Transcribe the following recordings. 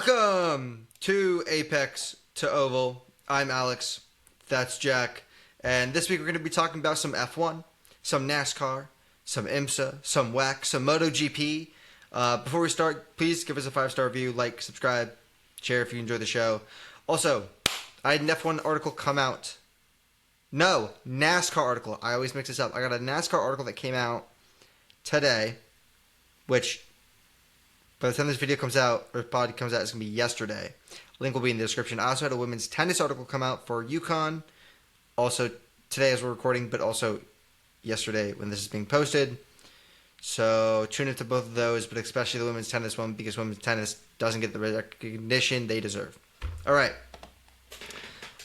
Welcome to Apex to Oval. I'm Alex. That's Jack. And this week we're going to be talking about some F1, some NASCAR, some IMSA, some WEC, some MotoGP. Before we start, please give us a 5-star review, like, subscribe, share if you enjoy the show. Also, I had an F1 article come out. No, NASCAR article. I always mix this up. I got a NASCAR article that came out today, which by the time this video comes out, or pod comes out, it's going to be yesterday. Link will be in the description. I also had a women's tennis article come out for UConn. Also today as we're recording, but also yesterday when this is being posted. So tune into both of those, but especially the women's tennis one, because women's tennis doesn't get the recognition they deserve. All right.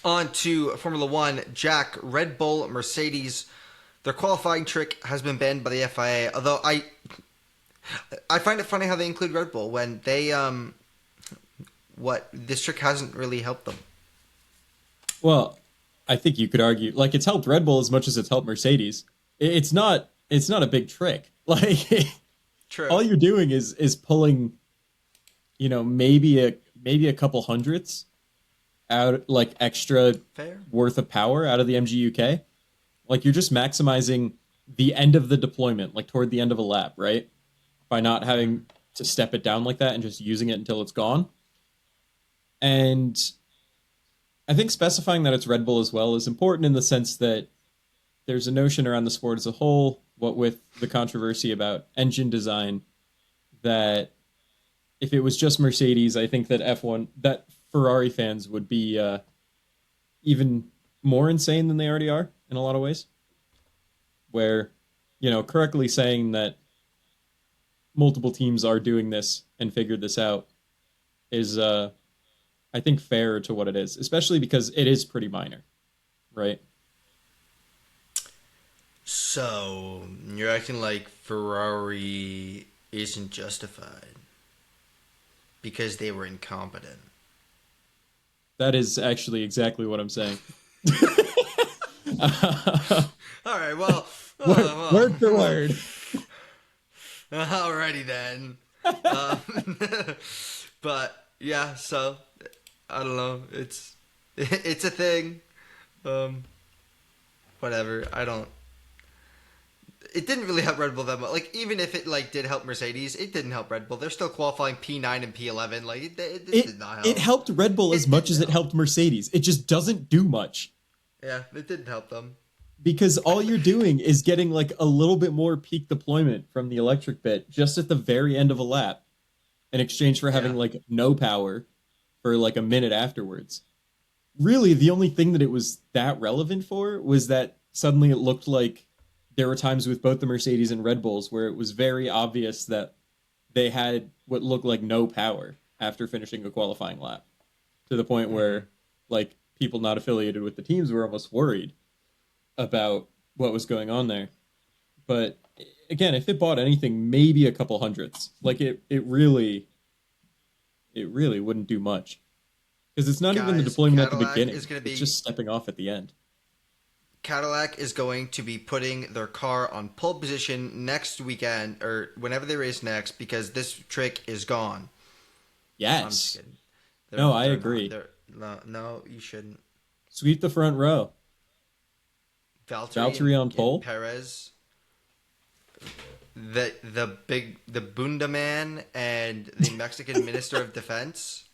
On to Formula One. Jack, Red Bull, Mercedes. Their qualifying trick has been banned by the FIA, although I find it funny how they include Red Bull when they, this trick hasn't really helped them. Well, I think you could argue, like, it's helped Red Bull as much as it's helped Mercedes. It's not a big trick. Like, True. All you're doing is pulling, maybe a couple hundredths out, like, extra Fair. worth of power out of the MGUK. Like, you're just maximizing the end of the deployment, like, toward the end of a lap, right? By not having to step it down like that and just using it until it's gone. And I think specifying that it's Red Bull as well is important in the sense that there's a notion around the sport as a whole, what with the controversy about engine design, that if it was just Mercedes, I think that Ferrari fans would be even more insane than they already are in a lot of ways. Where, correctly saying that multiple teams are doing this and figured this out is, I think, fair to what it is, especially because it is pretty minor, right? So, you're acting like Ferrari isn't justified because they were incompetent. That is actually exactly what I'm saying. All right, well, word for word. Alrighty then. But yeah, so I don't know. It's a thing. Whatever. It didn't really help Red Bull that much. Like, even if it did help Mercedes, it didn't help Red Bull. They're still qualifying P9 and P11. Like, it did not help. It helped Red Bull as much as it helped Mercedes. It just doesn't do much. Yeah, it didn't help them. Because all you're doing is getting, like, a little bit more peak deployment from the electric bit just at the very end of a lap in exchange for having, like, no power for, like, a minute afterwards. Really, the only thing that it was that relevant for was that suddenly it looked like there were times with both the Mercedes and Red Bulls where it was very obvious that they had what looked like no power after finishing a qualifying lap. To the point where, like, people not affiliated with the teams were almost worried about what was going on there. But again, if it bought anything, maybe a couple hundredths. Like, it really wouldn't do much. Because it's not even the deployment at the beginning. It's just stepping off at the end. Cadillac is going to be putting their car on pole position next weekend, or whenever they race next, because this trick is gone. Yes. I'm just kidding. No, I agree. No, you shouldn't. Sweep the front row. Valtteri on pole. Perez, the Bunda man, and the Mexican Minister of Defense.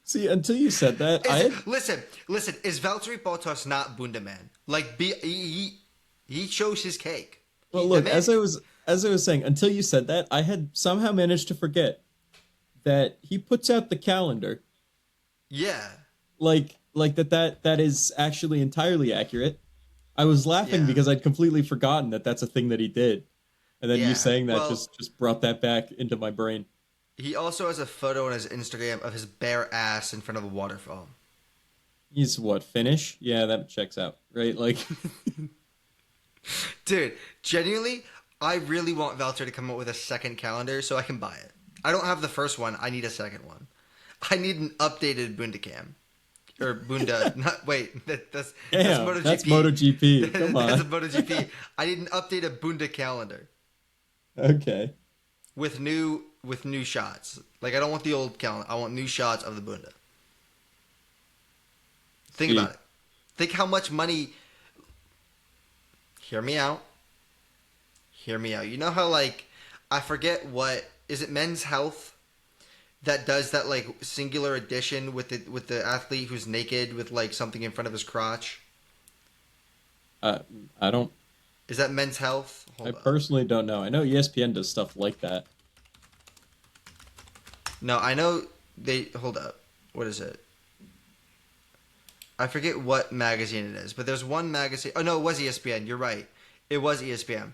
See, until you said that, listen. Is Valtteri Bottas not Bunda man? Like, he shows his cake. Well, look, as I was saying, until you said that, I had somehow managed to forget that he puts out the calendar. Yeah. Like that is actually entirely accurate. I was laughing because I'd completely forgotten that that's a thing that he did. And then you saying that just brought that back into my brain. He also has a photo on his Instagram of his bare ass in front of a waterfall. He's what, Finnish? Yeah, that checks out, right? Like, dude, genuinely, I really want Valtteri to come up with a second calendar so I can buy it. I don't have the first one. I need a second one. I need an updated Bundacam. Or Bunda. That's MotoGP. That's MotoGP. Come on. That's a MotoGP. I need an updated Bunda calendar. Okay. With new with new shots. Like, I don't want the old calendar. I want new shots of the Bunda. Think about it. Think how much money... Hear me out. Hear me out. You know how, like, I forget what... Is it Men's Health that does that, like, singular edition with the athlete who's naked with, like, something in front of his crotch? I don't... Is that Men's Health? I personally don't know. I know ESPN does stuff like that. No, I know they... Hold up. What is it? I forget what magazine it is, but there's one magazine... Oh, no, it was ESPN. You're right. It was ESPN.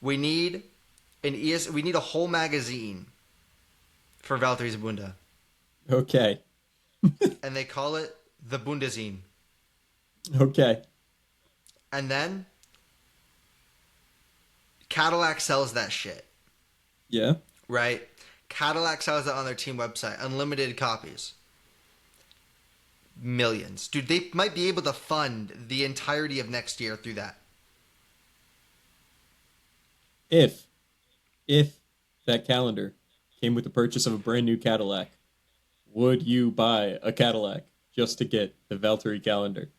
We need we need a whole magazine for Valtteri's Bunda. Okay. And they call it the Bundazine. Okay. And then Cadillac sells that shit. Yeah. Right? Cadillac sells it on their team website. Unlimited copies. Millions. Dude, they might be able to fund the entirety of next year through that. If that calendar came with the purchase of a brand new Cadillac, would you buy a Cadillac just to get the Valtteri calendar?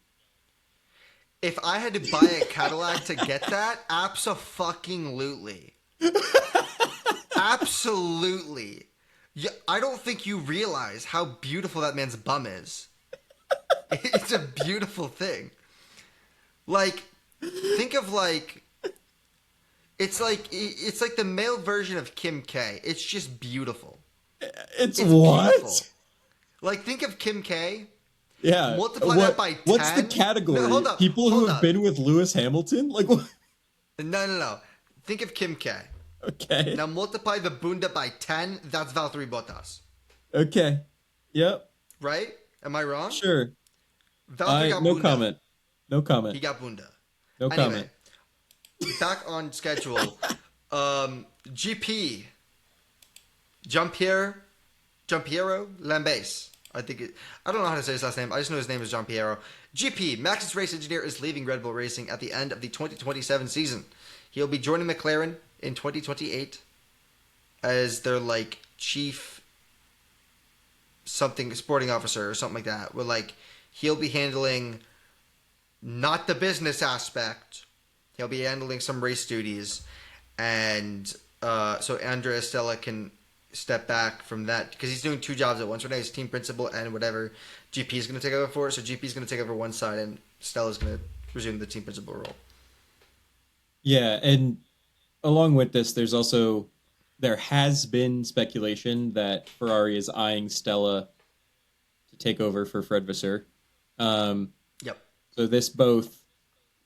If I had to buy a Cadillac to get that, abso-fucking-lutely. Absolutely. Yeah, I don't think you realize how beautiful that man's bum is. It's a beautiful thing. Like, think of like... It's like the male version of Kim K. It's just beautiful. It's what? Beautiful. Like, think of Kim K. Yeah. Multiply that by 10. What's the category? No, hold up. People who have been with Lewis Hamilton? Like what? No. Think of Kim K. Okay. Now multiply the Bunda by 10. That's Valtteri Bottas. Okay. Yep. Right? Am I wrong? Sure. Valtteri got no Bunda. comment. No comment. He got Bunda. No comment. Back on schedule. GP. Giampiero Lambase. I don't know how to say his last name. I just know his name is Giampiero. GP. Max's race engineer is leaving Red Bull Racing at the end of the 2027 season. He'll be joining McLaren in 2028 as their like chief something sporting officer or something like that. Where like he'll be handling not the business aspect. He'll be handling some race duties, and so Andrea Stella can step back from that because he's doing two jobs at once. Right now he's team principal and whatever GP is going to take over for. So GP is going to take over one side, and Stella's going to resume the team principal role. Yeah, and along with this, there has been speculation that Ferrari is eyeing Stella to take over for Fred Vasseur. Yep. So this both,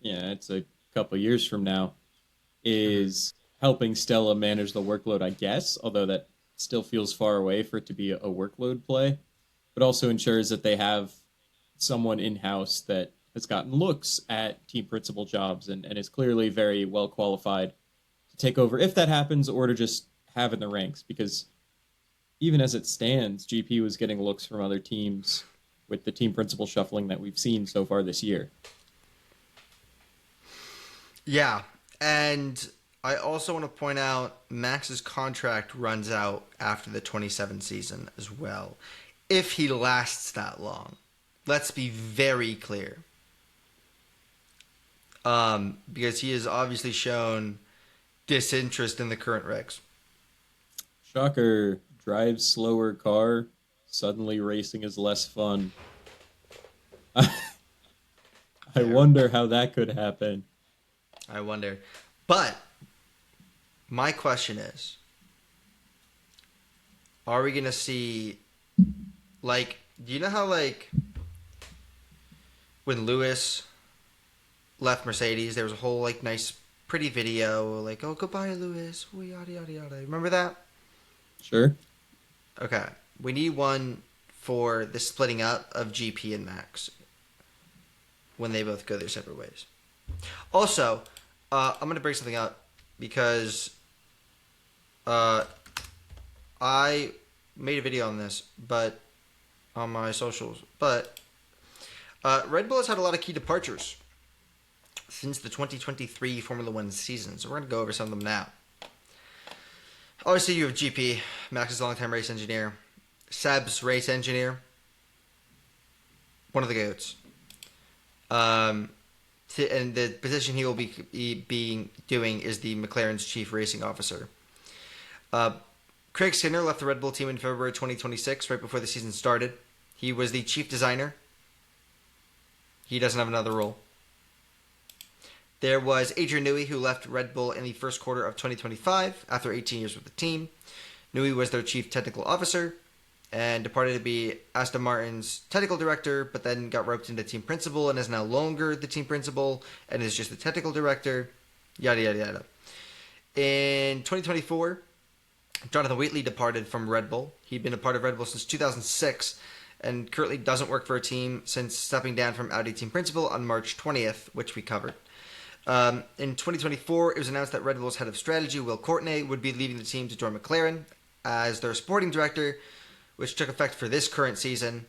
it's a couple of years from now, is helping Stella manage the workload, I guess, although that still feels far away for it to be a workload play, but also ensures that they have someone in-house that has gotten looks at team principal jobs and is clearly very well qualified to take over if that happens, or to just have in the ranks, because even as it stands, GP was getting looks from other teams with the team principal shuffling that we've seen so far this year. Yeah, and I also want to point out Max's contract runs out after the 27 season as well, if he lasts that long. Let's be very clear. Because he has obviously shown disinterest in the current regs. Shocker. Drives slower car. Suddenly racing is less fun. I wonder how that could happen. I wonder. But my question is, are we going to see, like, do you know how, like, when Lewis left Mercedes, there was a whole, like, nice, pretty video, like, oh, goodbye, Lewis, yada, yada, yada. Remember that? Sure. Okay. We need one for the splitting up of GP and Max when they both go their separate ways. Also, I'm going to break something up because I made a video on this, but on my socials. But Red Bull has had a lot of key departures since the 2023 Formula One season, so we're going to go over some of them now. Obviously, you have GP, Max's longtime race engineer, Seb's race engineer, one of the goats. Um, and the position he will be doing is the McLaren's chief racing officer. Uh, Craig Skinner left the Red Bull team in February 2026, right before the season started. He was the chief designer. He doesn't have another role. There was Adrian Newey, who left Red Bull in the first quarter of 2025 after 18 years with the team. Newey was their chief technical officer and departed to be Aston Martin's technical director, but then got roped into team principal and is no longer the team principal and is just the technical director. Yada, yada, yada. In 2024, Jonathan Wheatley departed from Red Bull. He'd been a part of Red Bull since 2006 and currently doesn't work for a team since stepping down from Audi team principal on March 20th, which we covered. In 2024, it was announced that Red Bull's head of strategy, Will Courtney, would be leaving the team to join McLaren as their sporting director, which took effect for this current season.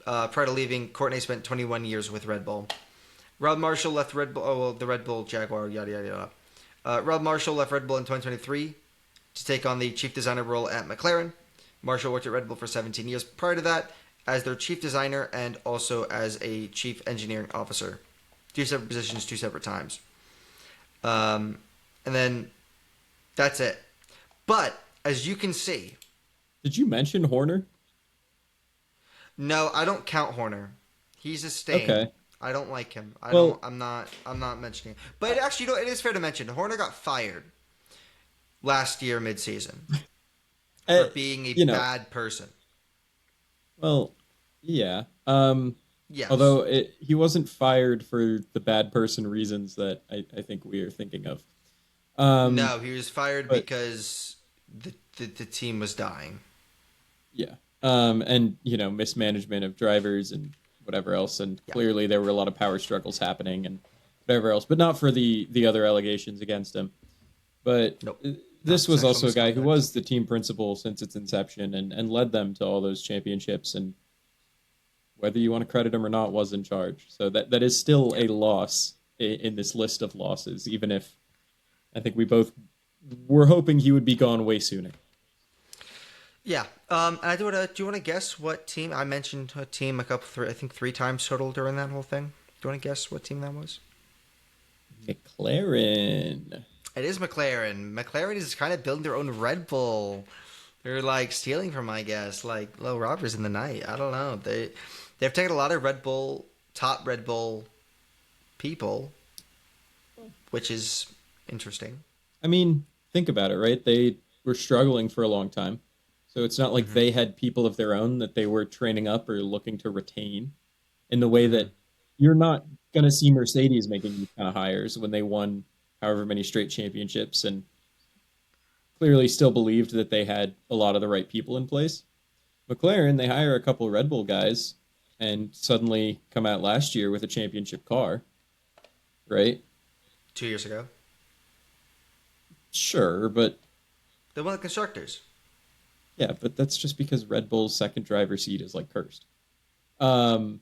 Prior to leaving, Courtney spent 21 years with Red Bull. Rob Marshall left Red Bull, the Red Bull Jaguar, yada, yada, yada. Rob Marshall left Red Bull in 2023 to take on the chief designer role at McLaren. Marshall worked at Red Bull for 17 years prior to that as their chief designer and also as a chief engineering officer. 2 separate positions, 2 separate times. And then that's it. But as you can see, Did you mention Horner? no, I don't count Horner. He's a stain. Okay. I don't like him. Well- I'm not mentioning him. But actually, you know, it is fair to mention Horner got fired last year mid-season for being a bad person. Well, yeah. Yes. Although he wasn't fired for the bad person reasons that I think we are thinking of. No, he was fired but- because the team was dying. Yeah. And, mismanagement of drivers and whatever else. And clearly there were a lot of power struggles happening and whatever else, but not for the other allegations against him. But Nope. this Not was sexual also a guy who misconduct. was the team principal since its inception and led them to all those championships. And whether you want to credit him or not, was in charge. So that is still a loss in this list of losses, even if I think we both were hoping he would be gone way sooner. Yeah. And do you want to guess what team? I mentioned a team I think 3 times total during that whole thing. Do you want to guess what team that was? McLaren. It is McLaren. McLaren is kind of building their own Red Bull. They're like stealing from, I guess, like low robbers in the night. I don't know. They've taken a lot of top Red Bull people, which is interesting. I mean, think about it, right? They were struggling for a long time. So it's not like they had people of their own that they were training up or looking to retain in the way that you're not going to see Mercedes making these kind of hires when they won however many straight championships and clearly still believed that they had a lot of the right people in place. McLaren, they hire a couple of Red Bull guys and suddenly come out last year with a championship car, right? 2 years ago. Sure, but They won the constructors. yeah, but that's just because Red Bull's second driver seat is like cursed. Don't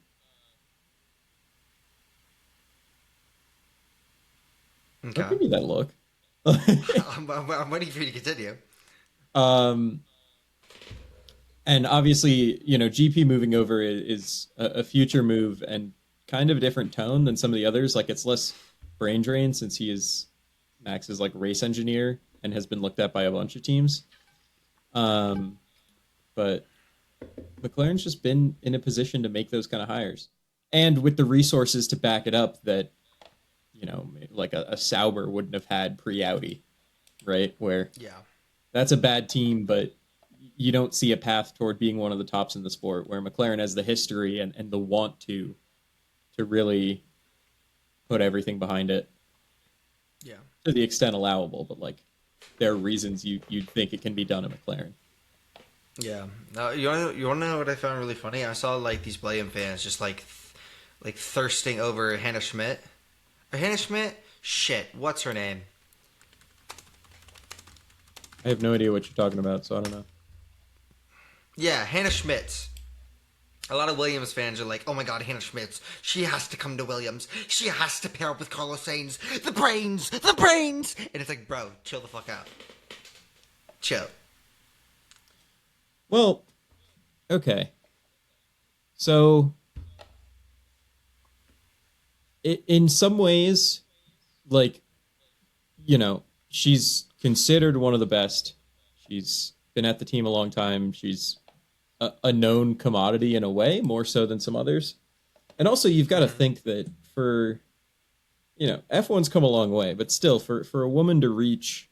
Okay. give me that look. I'm waiting for you to continue. And obviously, GP moving over is a future move and kind of a different tone than some of the others. Like it's less brain drain since he is Max's like race engineer and has been looked at by a bunch of teams. But McLaren's just been in a position to make those kind of hires. And with the resources to back it up that, like a Sauber wouldn't have had pre-Audi, right? Where that's a bad team, but you don't see a path toward being one of the tops in the sport, where McLaren has the history and the want to really put everything behind it. Yeah. To the extent allowable, but like there are reasons you'd think it can be done at McLaren. Yeah. You want to know what I found really funny? I saw like these Williams fans just like thirsting over Hannah Schmidt. Or Hannah Schmidt? Shit. What's her name? I have no idea what you're talking about, so I don't know. Yeah, Hannah Schmidt. A lot of Williams fans are like, oh my god, Hannah Schmidt. She has to come to Williams. She has to pair up with Carlos Sainz. The brains! The brains! And it's like, bro, chill the fuck out. chill. Well, okay. So, in some ways, like, she's considered one of the best. She's been at the team a long time. She's a known commodity in a way, more so than some others. And also, you've got to think that for, F1's come a long way, but still, for a woman to reach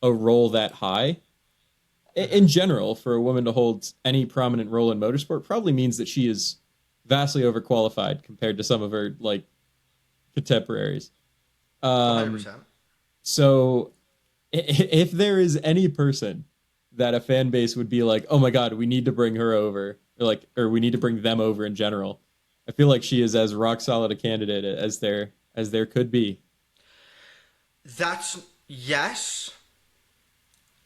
a role that high, in general, for a woman to hold any prominent role in motorsport, probably means that she is vastly overqualified compared to some of her, like, contemporaries. 100%. So, if there is any person that a fan base would be like, oh my god, we need to bring her over, or we need to bring them over in general, I feel like she is as rock solid a candidate as there could be. Yes,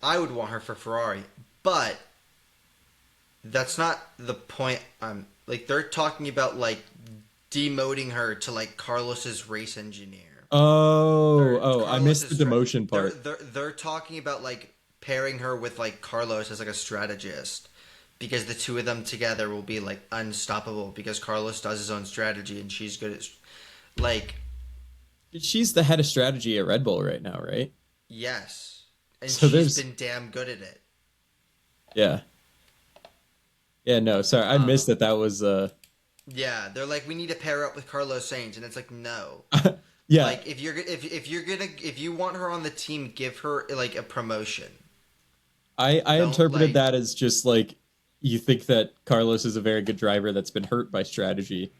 I would want her for Ferrari, but that's not the point. They're talking about like demoting her to like Carlos's race engineer. I missed the demotion part. They're talking about like pairing her with like Carlos as like a strategist, because the two of them together will be like unstoppable, because Carlos does his own strategy and she's good at like. She's the head of strategy at Red Bull right now, right? Yes, and so she's been damn good at it. Yeah. Yeah, no, sorry, I missed that. That was. Yeah, they're like, we need to pair up with Carlos Sainz, and it's like, no. Yeah. Like if you want her on the team, give her like a promotion. I interpreted that as just like, you think that Carlos is a very good driver that's been hurt by strategy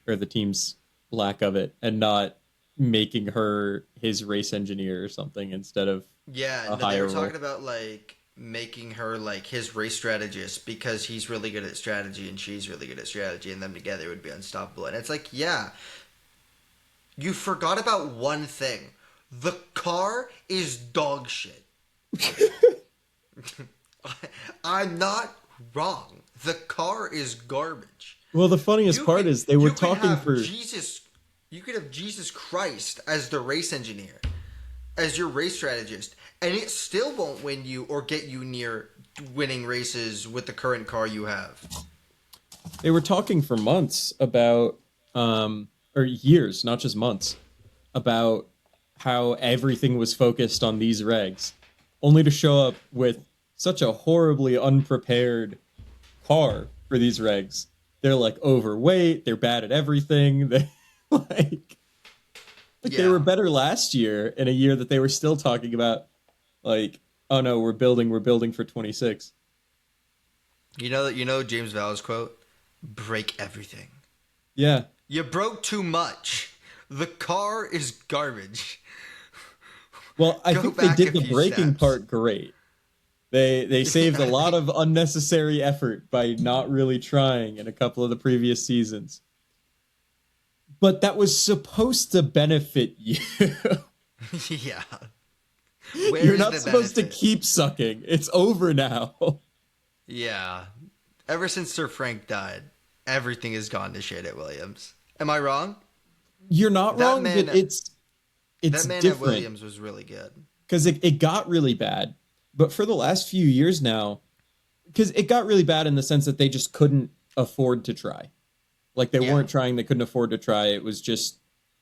or the team's lack of it, and not making her his race engineer or something instead of they were talking about like making her like his race strategist, because he's really good at strategy and she's really good at strategy, and them together would be unstoppable. And it's like, yeah, you forgot about one thing. The car is dog shit. I'm not wrong. The car is garbage. Well, the funniest part is they were talking for You could have Jesus Christ as the race engineer, as your race strategist, and it still won't win you or get you near winning races with the current car you have. They were talking for months about, or years, not just months, about how everything was focused on these regs, only to show up with such a horribly unprepared car for these regs. They're like overweight, they're bad at everything. They they were better last year, in a year that they were still talking about like, oh no, we're building for 26. You know James Vowles' quote? Break everything. Yeah. You broke too much. The car is garbage. Well, I think they did the braking part great. They saved a lot of unnecessary effort by not really trying in a couple of the previous seasons. But that was supposed to benefit you. Yeah. You're not supposed to keep sucking. It's over now. Yeah. Ever since Sir Frank died, everything has gone to shit at Williams. Am I wrong? You're not wrong, but it's that man different. At Williams was really good. Because it got really bad. But for the last few years now, because it got really bad in the sense that they just couldn't afford to try. Like, they weren't trying, they couldn't afford to try. It was just,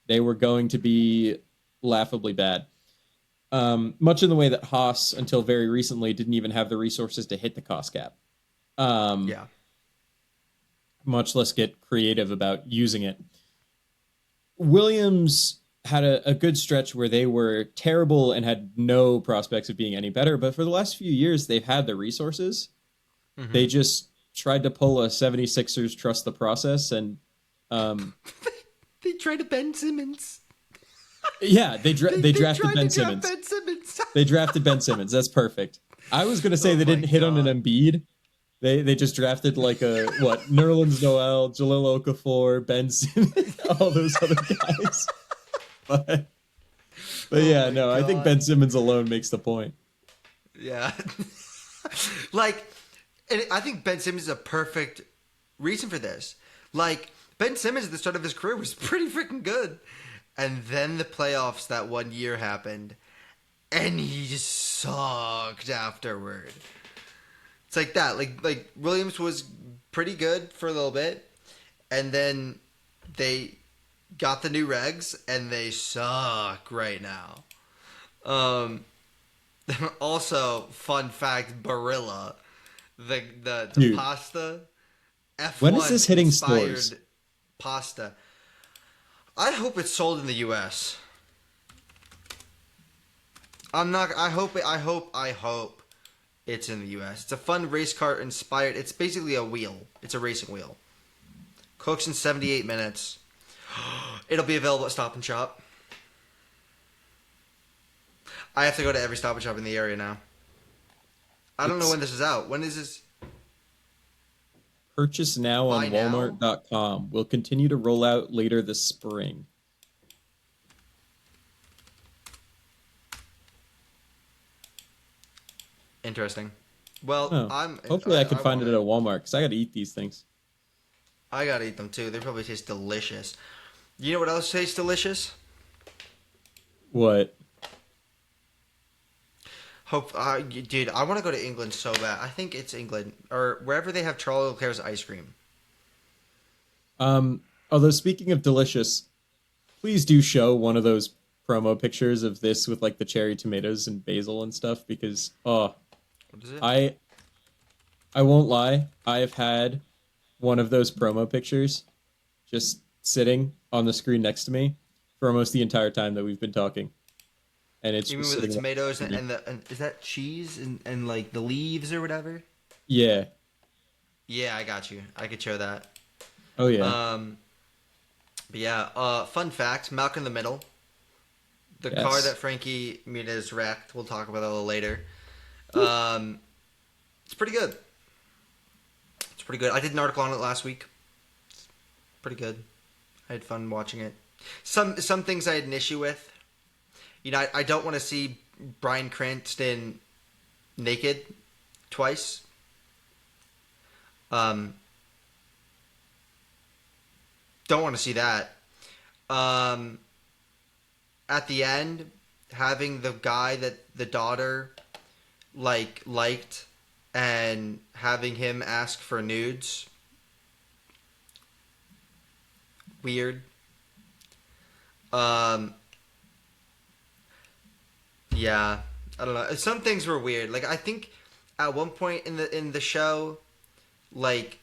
they were going to be laughably bad. Much in the way that Haas, until very recently, didn't even have the resources to hit the cost cap. Much less get creative about using it. Williams had a good stretch where they were terrible and had no prospects of being any better. But for the last few years, they've had the resources. Mm-hmm. They just tried to pull a 76ers trust the process, and they tried to Ben Simmons. Yeah, they drafted Ben Simmons. They drafted Ben Simmons. That's perfect. I was going to say they didn't hit on an Embiid. They just drafted like Nerlens Noel, Jahlil Okafor, Ben Simmons, all those other guys. But yeah, no, God. I think Ben Simmons alone makes the point. Yeah. And I think Ben Simmons is a perfect reason for this. Like, Ben Simmons at the start of his career was pretty freaking good. And then the playoffs that one year happened. and he just sucked afterward. It's like that. Like Williams was pretty good for a little bit, and then they got the new regs, and they suck right now. Um, Also, fun fact: Barilla, the Dude, pasta, when is F1 this hitting stores? inspired pasta. I hope it's sold in the U.S. I'm not. I hope. I hope it's in the U.S. It's a fun race car inspired. It's basically a wheel. It's a racing wheel. Cooks in 78 minutes. It'll be available at Stop and Shop. I have to go to every Stop and Shop in the area now. I don't know It's when this is out. When is this? purchase now Buy on now? Walmart.com. Will continue to roll out later this spring. Interesting. Well, Oh, hopefully I could I find want it at a it. Walmart because I got to eat these things. I gotta eat them too. They probably taste delicious. You know what else tastes delicious? What? Dude, I want to go to England so bad. I think it's England or wherever they have Charles Leclerc's ice cream. Although speaking of delicious, please do show one of those promo pictures of this with like the cherry tomatoes and basil and stuff because What is it? I I won't lie, I have had one of those promo pictures just sitting on the screen next to me for almost the entire time that we've been talking, and it's You mean just with the sitting right tomatoes next to me. and is that cheese and like the leaves or whatever? Yeah. Yeah, I got you. I could show that. Oh yeah. Um, but yeah. Fun fact: Malcolm in the Middle, the car Yes. that Frankie Muniz wrecked. We'll talk about that a little later. Um, it's pretty good. It's pretty good. I did an article on it last week. Pretty good. I had fun watching it. Some things I had an issue with. You know, I don't want to see Bryan Cranston naked twice. Um, don't want to see that. Um, at the end, having the guy that the daughter liked and having him ask for nudes, weird. Um, yeah, I don't know. Some things were weird. Like I think at one point in the show, like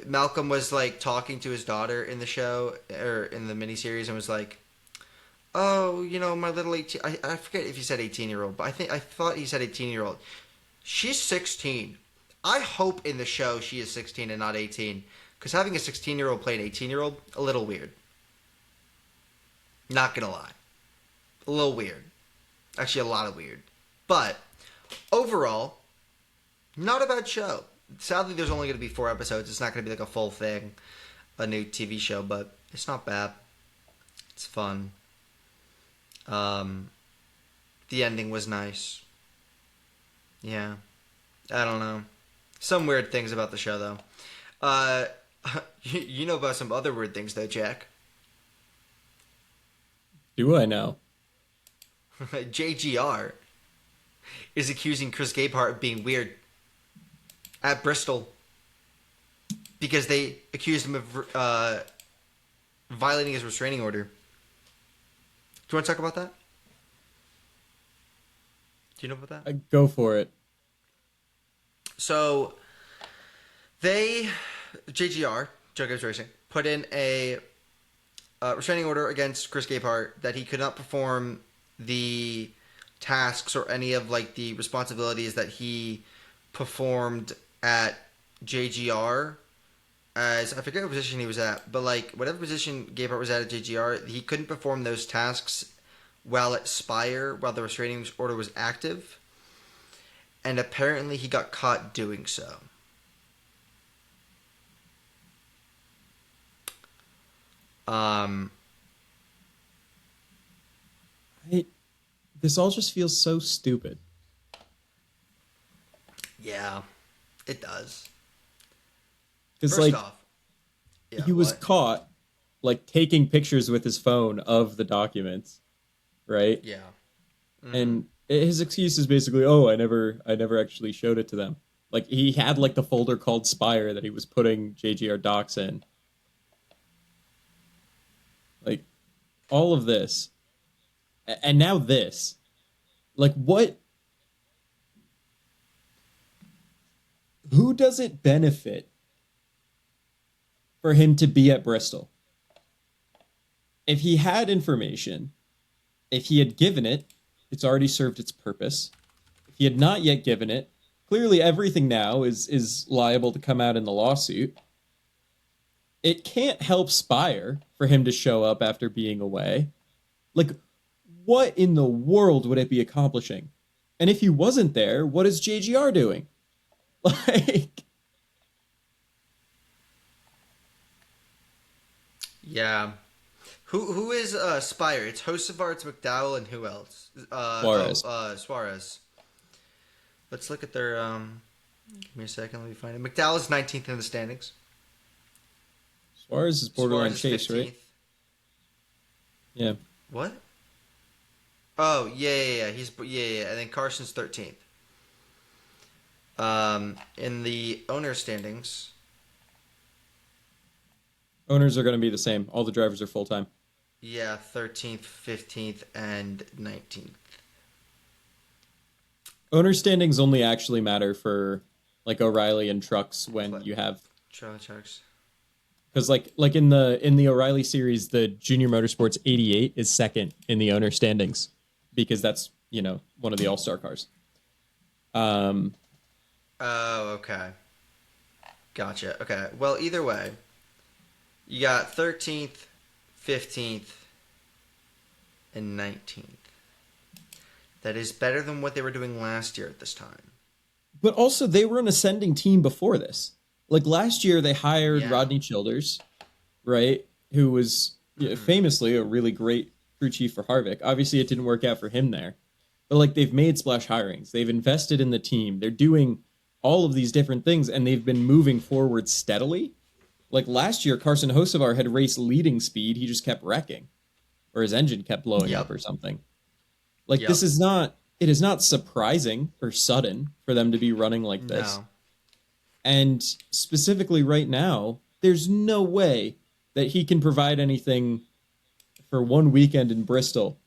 Malcolm was like talking to his daughter in the show or in the miniseries and was like, "Oh, you know, my little 18." I forget if he said 18-year-old, but I thought he said 18-year-old. She's 16. I hope in the show she is 16 and not 18, because having a 16-year-old play an 18-year-old a little weird. Not gonna lie, a little weird. Actually, a lot of weird. But overall, not a bad show. Sadly, there's only going to be 4 episodes. It's not going to be like a full thing, a new TV show, but it's not bad. It's fun. Um, the ending was nice. Yeah, I don't know. Some weird things about the show, though. Uh, you know about some other weird things, though, Jack. Do I know? JGR is accusing Chris Gabehart of being weird at Bristol because they accused him of violating his restraining order. Do you want to talk about that? Do you know about that? Go for it. So they, JGR, Joe Gibbs Racing, put in a restraining order against Chris Gabehart that he could not perform the tasks or any of like the responsibilities that he performed at JGR. As I forget what position he was at, but like whatever position Gabehart was at JGR, he couldn't perform those tasks while at Spire while the restraining order was active, and apparently he got caught doing so. Um, I, this all just feels so stupid. yeah, it does. Because First like off, yeah, he was what? caught like taking pictures with his phone of the documents, right? Yeah, Mm-hmm. And his excuse is basically, "Oh, I never actually showed it to them." Like he had like the folder called Spire that he was putting JGR docs in. Like all of this, and now this. Like what? Who does it benefit for him to be at Bristol? If he had information, if he had given it, it's already served its purpose. If he had not yet given it, clearly everything now is liable to come out in the lawsuit. It can't help Spire for him to show up after being away. Like, what in the world would it be accomplishing? And if he wasn't there, what is JGR doing? Like, Yeah. Who is Spire? It's Hocevar, it's McDowell, and who else? Suarez. Suarez. Let's look at their. Give me a second. Let me find it. McDowell is 19th in the standings. Suarez is borderline Suarez is chase, 15th. right? Yeah. What? Oh yeah. And then Carson's 13th. In the owner standings. Owners are going to be the same. All the drivers are full time. Yeah, 13th, 15th, and 19th. Owner standings only actually matter for like O'Reilly and trucks when you have Charlie Sharks. because like in the O'Reilly series, the Junior Motorsports 88 is second in the owner standings because that's one of the All Star cars. Oh, okay. Gotcha. Okay. Well, either way, you got 13th, 15th, and 19th. That is better than what they were doing last year at this time. But also, they were an ascending team before this. Like last year, they hired Rodney Childers, right? Who was famously a really great crew chief for Harvick. Obviously, it didn't work out for him there. But like they've made splash hirings. They've invested in the team. They're doing all of these different things, and they've been moving forward steadily. Like last year, Carson Hocevar had race leading speed. He just kept wrecking. Or his engine kept blowing up or something. Like this is not... It is not surprising or sudden for them to be running like this. No. And specifically right now, there's no way that he can provide anything for one weekend in Bristol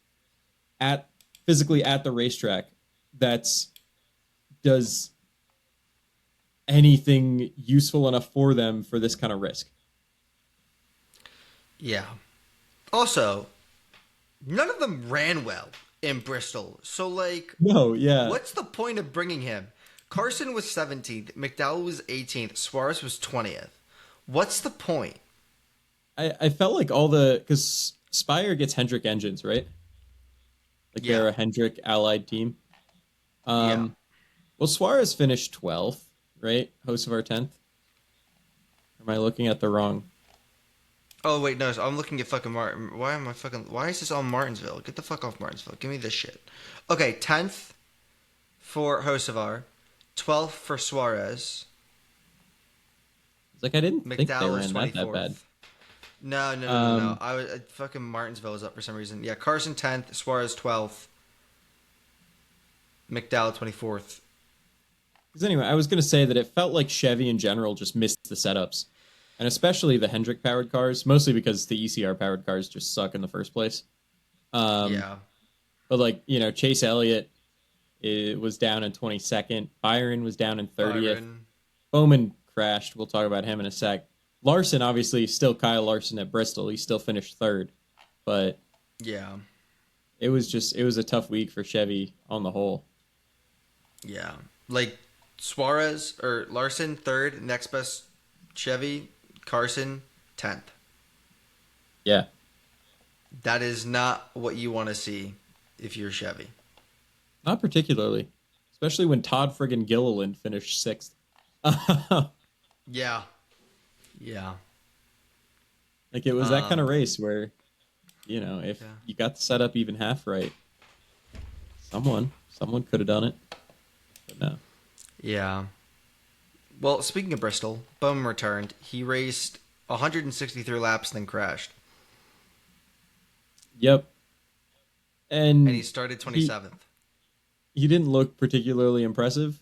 physically at the racetrack that's does anything useful enough for them for this kind of risk. Yeah. Also, none of them ran well in Bristol. So, what's the point of bringing him? Carson was 17th, McDowell was 18th, Suarez was 20th. What's the point? I felt like because Spire gets Hendrick engines, right? Like they're a Hendrick allied team. Well, Suarez finished 12th, right? Hocevar 10th. Am I looking at the wrong? Oh, wait, no, I'm looking at fucking Martin. Why is this on Martinsville? Get the fuck off Martinsville. Give me this shit. Okay, 10th for Hocevar, 12th for Suarez. It's like I didn't think they McDowell is ran 24th. that bad. No. Fucking Martinsville was up for some reason. Yeah, Carson 10th, Suarez 12th, McDowell 24th. Because anyway, I was going to say that it felt like Chevy in general just missed the setups. And especially the Hendrick-powered cars, mostly because the ECR-powered cars just suck in the first place. But, Chase Elliott was down in 22nd. Byron was down in 30th. Bowman crashed. We'll talk about him in a sec. Larson, obviously, still Kyle Larson at Bristol. He still finished third. But it was a tough week for Chevy on the whole. Yeah. Like, Suarez, or Larson, third, next best Chevy, Carson, 10th. Yeah. That is not what you want to see if you're Chevy. Not particularly. Especially when Todd friggin' Gilliland finished 6th. Yeah. Like, it was that kind of race where, if you got the setup even half right, someone could have done it. But no. Yeah. Well, speaking of Bristol, Bowman returned. He raced 163 laps and then crashed. Yep. And he started 27th. he didn't look particularly impressive.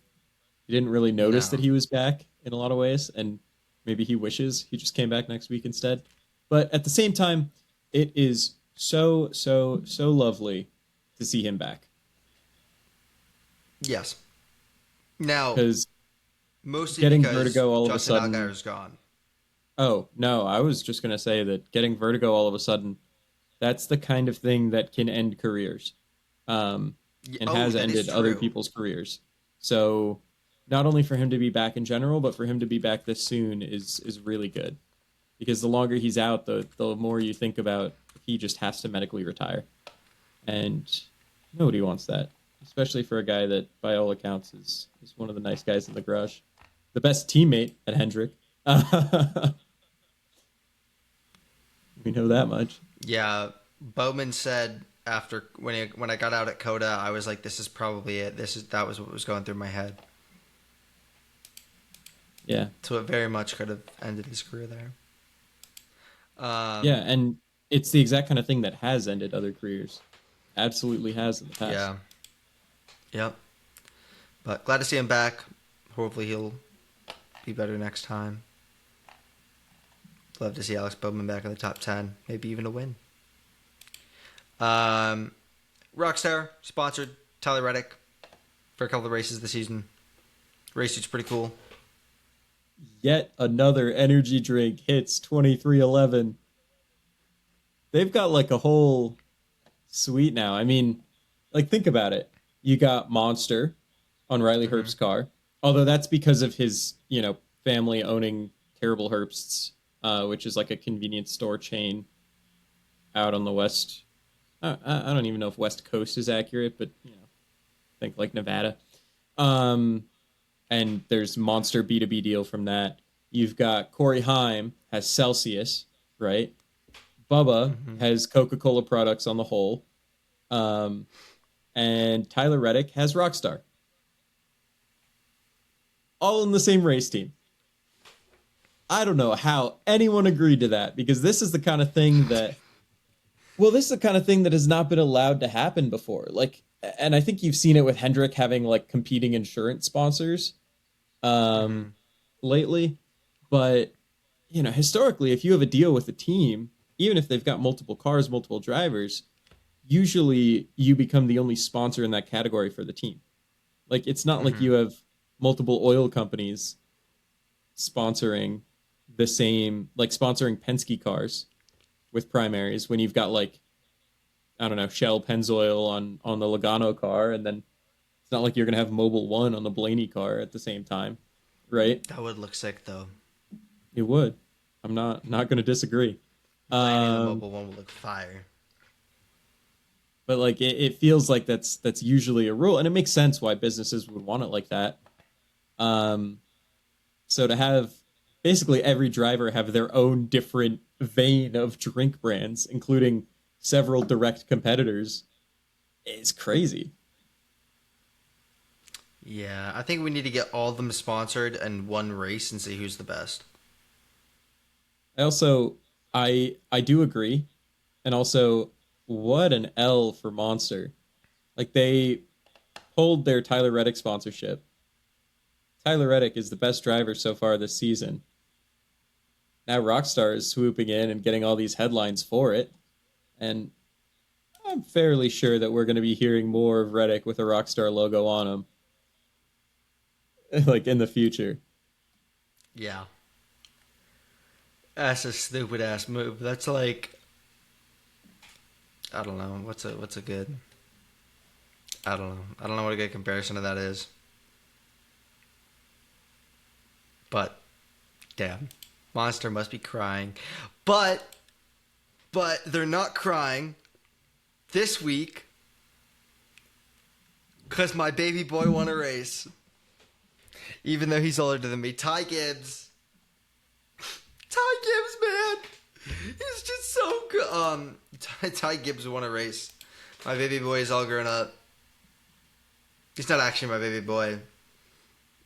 You didn't really notice that No. he was back in a lot of ways, and maybe he wishes he just came back next week instead. But at the same time, it is so lovely to see him back Yes. Now, because mostly getting because vertigo all of a Justin Allgaier sudden. is gone. Oh no, I was just gonna say that getting vertigo all of a sudden, that's the kind of thing that can end careers, um, and Oh, has that is ended other true. people's careers. So not only for him to be back in general, but for him to be back this soon is really good. Because the longer he's out, the more you think about he just has to medically retire, and nobody wants that, especially for a guy that, by all accounts, is one of the nice guys in the garage, the best teammate at Hendrick. We know that much. Yeah, Bowman said after when I got out at Coda, I was like, "This is probably it. That was what was going through my head." Yeah, So it very much could have ended his career there. yeah, Um, and it's the exact kind of thing that has ended other careers. Absolutely has in the past. yeah, yep. But glad to see him back. Hopefully he'll be better next time. Love to see Alex Bowman back in the top 10, maybe even a win. Um, Rockstar sponsored Tyler Reddick for a couple of races this season. Race suit's pretty cool. Yet another energy drink hits 2311. They've got like a whole suite now. I mean, like think about it. You got Monster on Riley Hmm. Herbst's car, although that's because of his family owning Terrible Herbsts, which is like a convenience store chain out on the west. I don't even know if West Coast is accurate, but think like Nevada. Um, and there's Monster B2B deal from that. You've got Corey Haim has Celsius, right? Bubba Hmm. has Coca-Cola products on the whole. Um, and Tyler Reddick has Rockstar. All in the same race team. I don't know how anyone agreed to that because this is the kind of thing that this is the kind of thing that has not been allowed to happen before. Like, and I think you've seen it with Hendrick having like competing insurance sponsors Hmm. um lately, but historically if you have a deal with a team, even if they've got multiple cars, multiple drivers, usually you become the only sponsor in that category for the team. Like it's not like Hmm. you have multiple oil companies sponsoring the same, like sponsoring Penske cars with primaries when you've got like I don't know Shell Pennzoil on the Logano car, and then it's not like you're gonna have Mobil One on the Blaney car at the same time, right? That would look sick though. It would. I'm not gonna disagree. Blaney and the Um, Mobile One would look fire. but like it feels like that's usually a rule, and it makes sense why businesses would want it like that. Um, so to have basically every driver have their own different vein of drink brands, including several direct competitors, is crazy. Yeah, I think we need to get all of them sponsored in one race and see who's the best. I also I do agree, and also what an L for Monster. Like they pulled their Tyler Reddick sponsorship. Tyler Reddick is the best driver so far this season. Now Rockstar is swooping in and getting all these headlines for it, and I'm fairly sure that we're going to be hearing more of Reddick with a Rockstar logo on him, like in the future. Yeah. That's a stupid ass move. That's like I don't know. What's a good I don't know. I don't know what a good comparison to that is. But damn. Monster must be crying. But they're not crying this week because my baby boy won a race. Even though he's older than me. Ty Gibbs. Ty Gibbs, man. He's just so good. Ty Gibbs won a race. My baby boy is all grown up. He's not actually my baby boy.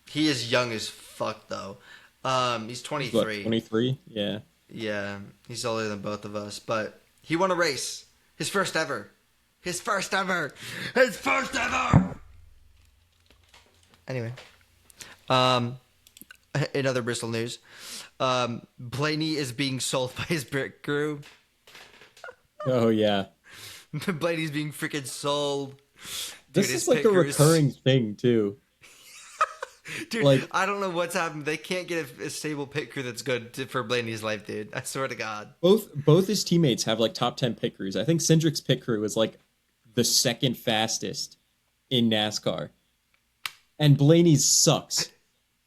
He is young as fuck, though. He's He's what, 23. 23? Yeah. Yeah, he's older than both of us, but he won a race. His first ever. His first ever. His first ever! Anyway, in other Bristol news, Blaney is being sold by his pit crew. Oh yeah. Blaney's being freaking sold. Dude, This his is like pit a crew is- recurring thing too. Dude, Like I don't know what's happened. They can't get a stable pit crew that's good for Blaney's life, dude. I swear to God. both his teammates have like top 10 pit crews. I think Cindric's pit crew is like the second fastest in NASCAR. And Blaney's sucks.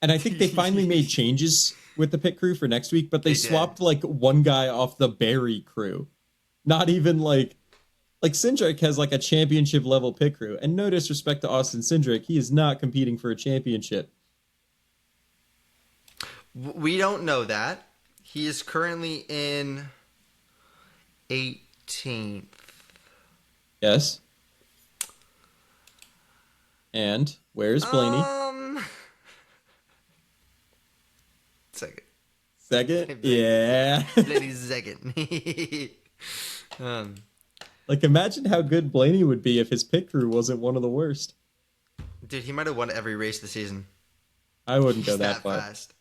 And I think they finally made changes with the pit crew for next week, but they They did. swapped like one guy off the Barry crew. Not even like Cindric has like a championship level pit crew. And no disrespect to Austin Cindric, he is not competing for a championship. We don't know that. He is currently in 18th. Yes. And where's Blaney? Second. Second? Yeah. Blaney's second. Like, imagine how good Blaney would be if his pit crew wasn't one of the worst. Dude, he might have won every race this season. I wouldn't go He's that far. fast.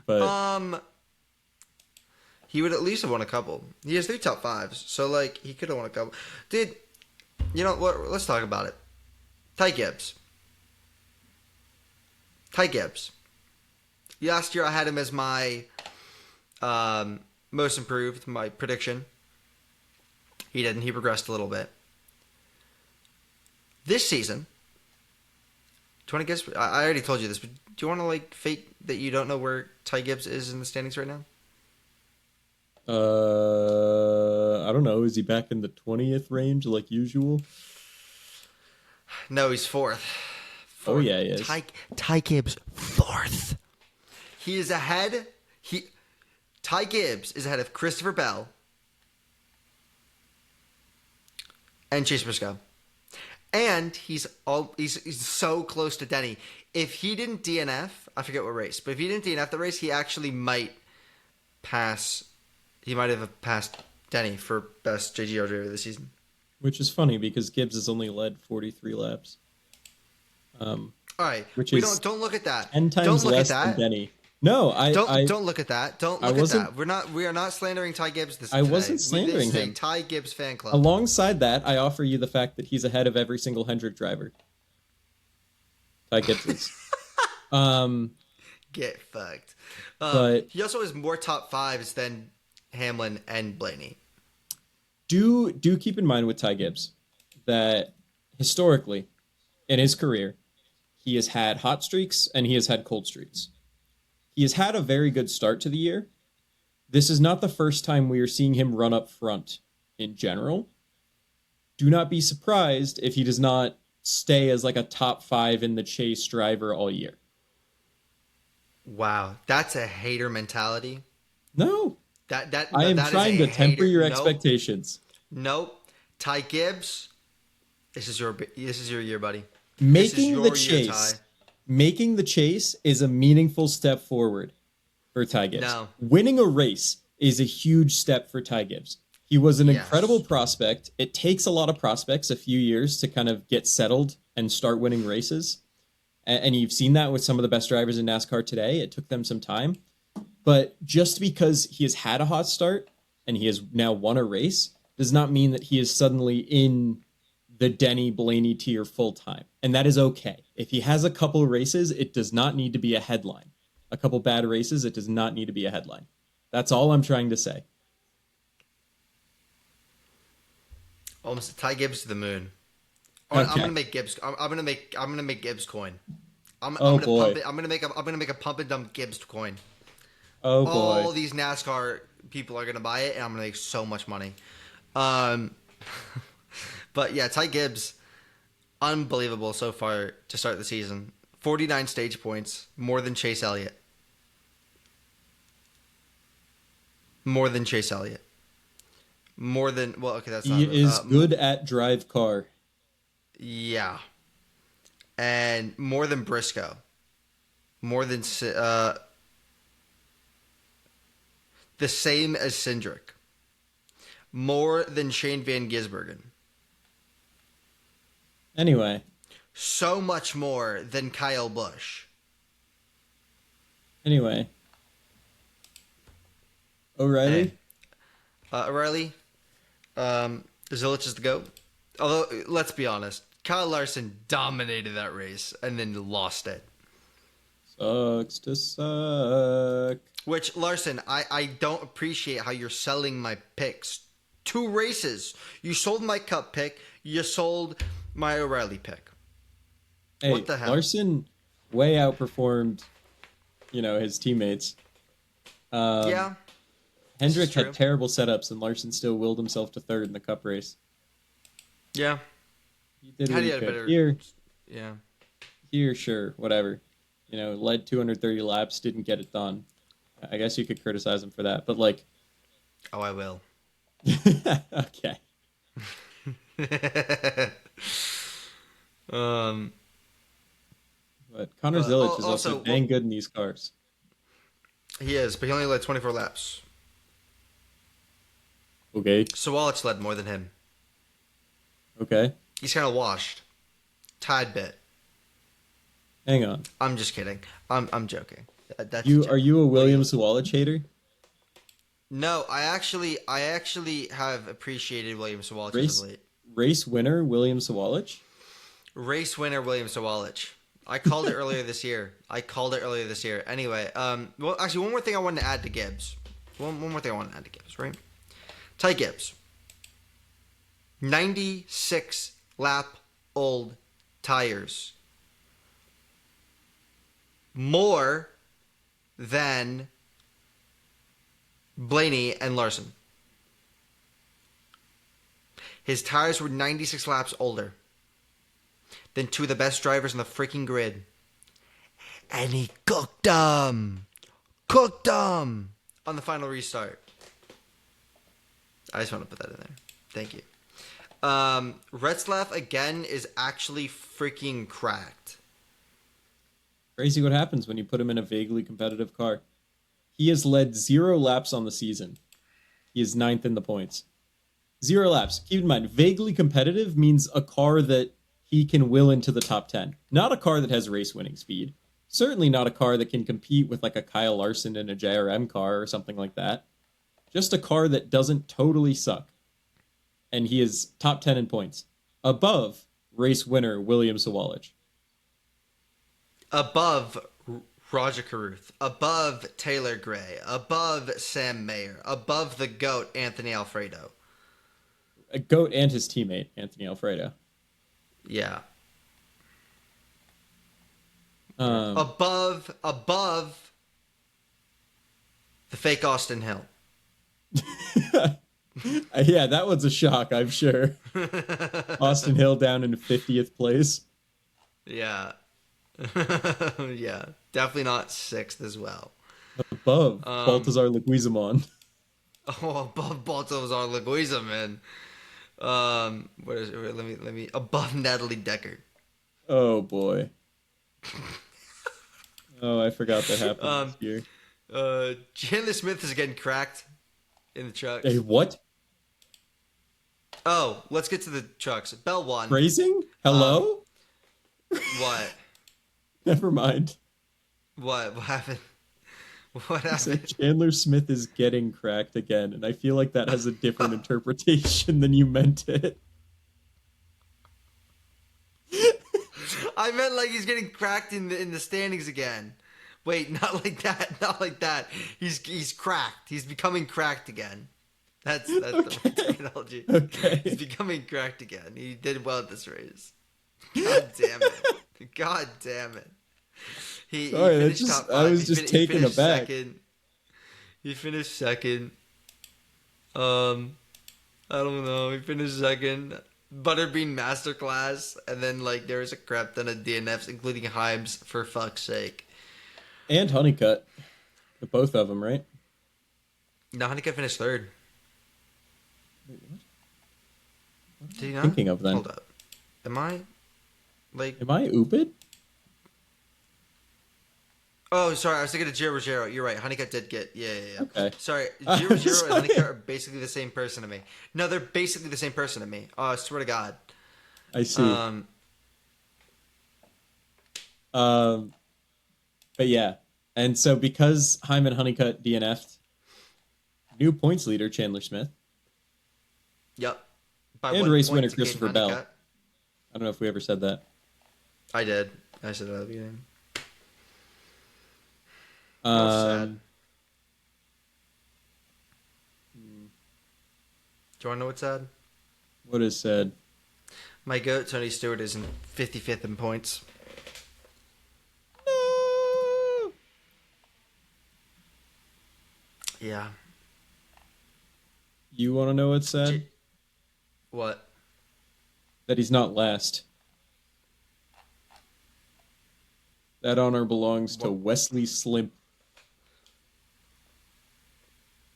But He would at least have won a couple. He has 3 top 5s, so like he could have won a couple. Dude, you know what? Let's talk about it. Ty Gibbs. Last year I had him as my most improved, my prediction. He didn't. He progressed a little bit. This season, do you want to guess? I already told you this, but do you want to like fake that you don't know where Ty Gibbs is in the standings right now? I don't know. Is he back in the 20th range like usual? No, he's fourth. Oh yeah, he is. Ty Gibbs fourth. He is ahead. Ty Gibbs is ahead of Christopher Bell and Chase Briscoe, and he's so close to Denny. If he didn't DNF, I forget what race, but if he didn't DNF the race, he actually might pass. He might have passed Denny for best JGR driver of the season. Which is funny because Gibbs has only led 43 laps. All right, Which we is don't look at that. 10 times Don't look less at than that. Denny. No, Don't look at that. Don't look at that. We are not slandering Ty Gibbs this. I wasn't slandering This is him. a Ty Gibbs fan club. Alongside that, I offer you the fact that he's ahead of every single Hendrick driver. Ty Gibbs is. Get fucked. But he also has more top 5s than Hamlin and Blaney. do keep in mind with Ty Gibbs that historically in his career, he has had hot streaks and he has had cold streaks. He has had a very good start to the year. This is not the first time we are seeing him run up front in general. Do not be surprised if he does not stay as like a top 5 in the chase driver all year. Wow, that's a hater mentality. No. That I am that is trying a to temper hater- your Nope. expectations. Nope. Ty Gibbs, this is your year, buddy. Making your the year, chase. Ty. Making the chase is a meaningful step forward for Ty Gibbs. No. Winning a race is a huge step for Ty Gibbs. He was an Yes. incredible prospect. It takes a lot of prospects a few years to kind of get settled and start winning races. And you've seen that with some of the best drivers in NASCAR today. It took them some time. But just because he has had a hot start and he has now won a race does not mean that he is suddenly in the Denny Blaney tier full time. And that is okay. If he has a couple races, it does not need to be a headline. A couple bad races, it does not need to be a headline. That's all I'm trying to say. Almost Ty Gibbs to the moon. Okay. I'm gonna make Gibbs. I'm gonna make Gibbs coin. I'm Oh, gonna boy. pump it. I'm gonna make a pump and dump Gibbs coin. Oh boy. All these NASCAR people are gonna buy it, and I'm gonna make so much money. But yeah, Ty Gibbs, unbelievable so far to start the season. 49 stage points, more than Chase Elliott. More than Chase Elliott. More than okay, that's not. He is good at drive car. Yeah, and more than Briscoe. More than the same as Cindric. More than Shane Van Gisbergen. Anyway, so much more than Kyle Busch. Anyway, O'Reilly. Hey. O'Reilly, Zilich is the GOAT. Although, let's be honest, Kyle Larson dominated that race and then lost it. Sucks to suck. Which, Larson, I don't appreciate how you're selling my picks. 2 races. You sold my Cup pick. You sold my O'Reilly pick. Hey, What the hell? Larson way outperformed, his teammates. Yeah. Hendrick true. had terrible setups, and Larson still willed himself to third in the Cup race. Yeah. He did How what do he you could. have better? Yeah. Here, sure, whatever. Led 230 laps, didn't get it done. I guess you could criticize him for that, but Oh, I will. okay. But Connor Zilich is also dang good in these cars. He is, but he only led 24 laps. Okay. Sawalich led more than him. Okay. He's kind of washed. Tad bit. Hang on. I'm just kidding. I'm joking. That's Are you a William Sawalich hater? No, I actually have appreciated William Sawalich as of late. Race winner William Sawalich? Race winner William Sawalich. I called it earlier this year. Anyway, well, actually, one more thing I wanted to add to Gibbs. One more thing I wanted to add to Gibbs, right? Ty Gibbs. 96 lap old tires. More than Blaney and Larson. His tires were 96 laps older than 2 of the best drivers on the freaking grid. And he cooked them on the final restart. I just want to put that in there. Thank you. Retzlaff, again, is actually freaking cracked. Crazy what happens when you put him in a vaguely competitive car. He has led 0 laps on the season. He is 9th in the points. 0 laps. Keep in mind, vaguely competitive means a car that he can will into the top 10. Not a car that has race-winning speed. Certainly not a car that can compete with like a Kyle Larson in a JRM car or something like that. Just a car that doesn't totally suck. And he is top 10 in points. Above race winner William Sawalich. Above Roger Carruth. Above Taylor Gray. Above Sam Mayer. Above the GOAT, Anthony Alfredo. A GOAT and his teammate, Anthony Alfredo. Yeah. Above the fake Austin Hill. Yeah, that one's a shock, I'm sure. Austin Hill down in 50th place. Yeah. Yeah. Definitely not 6th as well. Above Baltazar Leguizamon. Oh, above Baltazar Leguizamon. Where is it? Let me above Natalie Decker. Oh boy. Oh, I forgot that happened this year. Chandler Smith is getting cracked in the trucks. Hey, what? Oh, let's get to the trucks. Bell 1. Racing? Hello? What? Never mind. What happened? What I said happened? Chandler Smith is getting cracked again, and I feel like that has a different interpretation than you meant it. I meant like he's getting cracked in the standings again. Wait, not like that. Not like that. He's cracked. He's becoming cracked again. That's Okay. the terminology. Okay. He's becoming cracked again. He did well at this race. God damn it. God damn it. He Sorry, finished top 5. I was just taken aback. He finished second. I don't know. He finished second. Butterbean Masterclass, and then like there was a crap ton of DNFs, including Himes, for fuck's sake. And Honeycutt. The both of them, right? No, Honeycutt finished 3rd. Did he not? Thinking of then. Hold up. Am I Upid? Oh, sorry. I was thinking of Giro. You're right. Honeycutt did get... Yeah. Okay. Sorry. I Giro was and like- Honeycutt are basically the same person to me. No, they're basically the same person to me. Oh, I swear to God. I see. Um, but yeah, and so because Hyman Honeycutt DNF'd, new points leader Chandler Smith Yep. By and one race point winner to Caden Christopher Bell. Honeycutt. I don't know if we ever said that. I did. I said that at the beginning. You know what's sad? Um, Do you want to know what's sad? what is said? My goat, Tony Stewart, is in 55th in points. No! Yeah. You want to know what's said? What? That he's not last. That honor belongs to What? Wesley Slimp.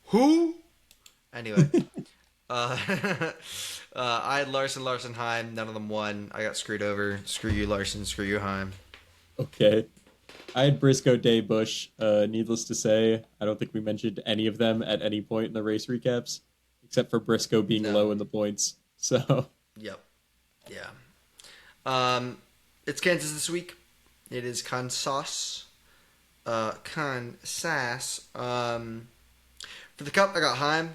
Who? Anyway. uh, I had Larson, Heim. None of them won. I got screwed over. Screw you, Larson. Screw you, Heim. Okay. I had Briscoe, Day, Bush. Needless to say, I don't think we mentioned any of them at any point in the race recaps, except for Briscoe being No. low in the points. So, Yep. Yeah. It's Kansas this week. It is Kansas. Kansas. For the Cup, I got Heim.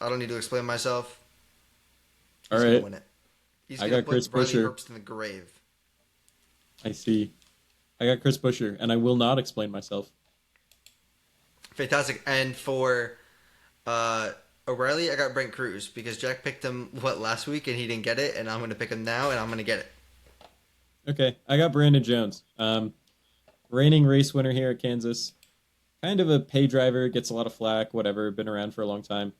I don't need to explain myself. He's all right. gonna win it. He's I gonna got put Chris Riley Buescher. Herbst in the grave. I see. I got Chris Buescher, and I will not explain myself. Fantastic. And for O'Reilly, I got Brent Cruz because Jack picked him last week and he didn't get it, and I'm gonna pick him now and I'm gonna get it. Okay, I got Brandon Jones. Reigning race winner here at Kansas. Kind of a pay driver, gets a lot of flack, whatever, been around for a long time.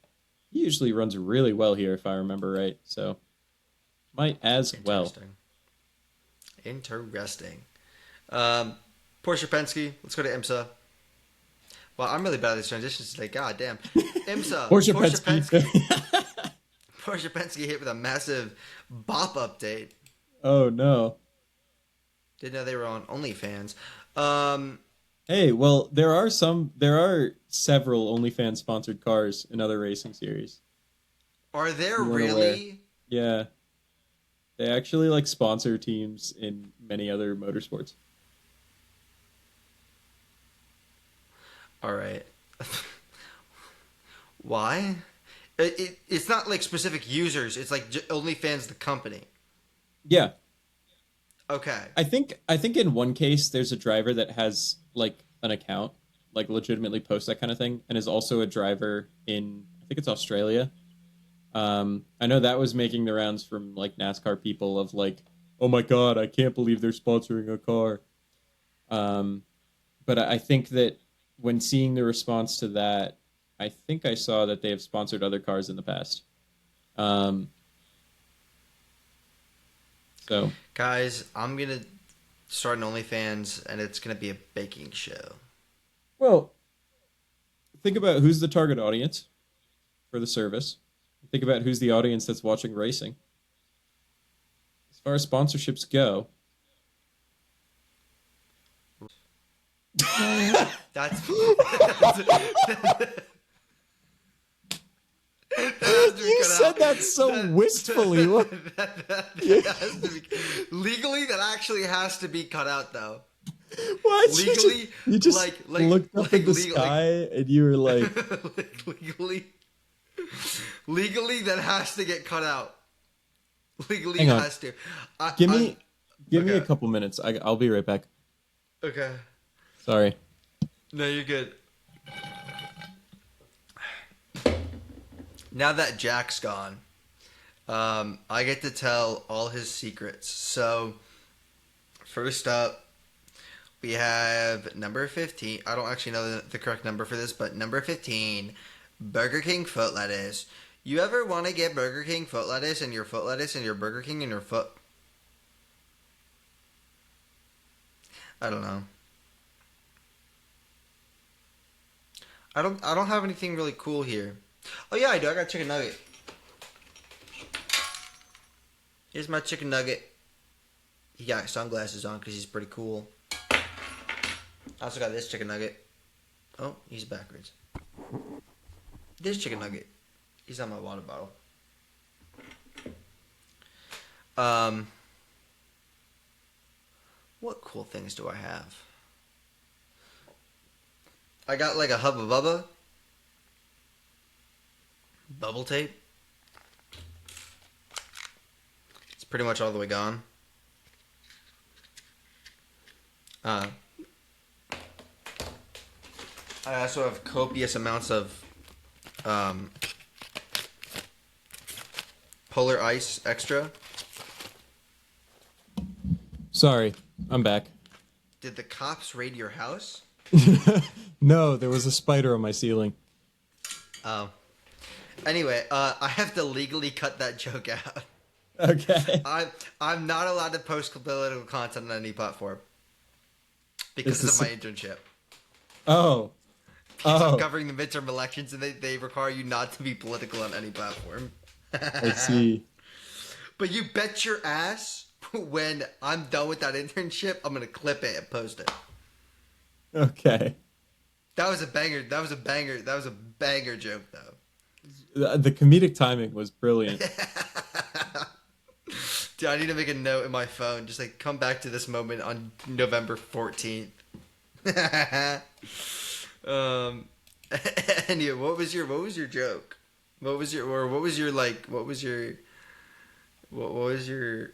He usually runs really well here, if I remember right. So, might as well. Interesting. Porsche Penske. Let's go to IMSA. Well, I'm really bad at these transitions today. God damn. IMSA. Porsche Penske. Porsche Penske hit with a massive BOP update. Oh, no. Didn't know they were on OnlyFans. Hey, well, there are several OnlyFans sponsored cars in other racing series. Are there You weren't really? aware. Yeah. They actually like sponsor teams in many other motorsports. All right. Why? It's not like specific users. It's like OnlyFans, the company. Yeah. Okay. I think in one case there's a driver that has like an account, like legitimately posts that kind of thing, and is also a driver in I think it's Australia. I know that was making the rounds from like NASCAR people of like, oh my god, I can't believe they're sponsoring a car. But I think that when seeing the response to that, I think I saw that they have sponsored other cars in the past. So Guys, I'm going to start an OnlyFans, and it's going to be a baking show. well, think about who's the target audience for the service. Think about who's the audience that's watching racing. As far as sponsorships go, That's you said that so wistfully. that has to be, legally, that actually has to be cut out, though. What? Legally, you just like looked up at the legal, sky and you were like, legally, that has to get cut out. Legally, Hang on. has to. give me a okay. couple minutes. I'll be right back. Okay. Sorry. No, you're good. Now that Jack's gone, I get to tell all his secrets. So, first up, we have number 15. I don't actually know the correct number for this, but number 15, Burger King foot lettuce. You ever want to get Burger King foot lettuce and your foot lettuce and your Burger King and your foot? I don't know. I don't have anything really cool here. Oh yeah, I do. I got a chicken nugget. Here's my chicken nugget. He got sunglasses on because he's pretty cool. I also got this chicken nugget. Oh, he's backwards. This chicken nugget. He's on my water bottle. What cool things do I have? I got like a Hubba Bubba. Bubble tape. It's pretty much all the way gone. I also have copious amounts of Polar Ice Extra. Sorry, I'm back. Did the cops raid your house? No, there was a spider on my ceiling. Oh. Anyway, I have to legally cut that joke out. Okay. I'm not allowed to post political content on any platform because of my internship. Oh. Because I'm covering the midterm elections and they require you not to be political on any platform. I see. But you bet your ass when I'm done with that internship, I'm going to clip it and post it. Okay. That was a banger. That was a banger joke, though. The comedic timing was brilliant. Dude, I need to make a note in my phone. Just like come back to this moment on November 14th. Anyway, what was your joke? What was your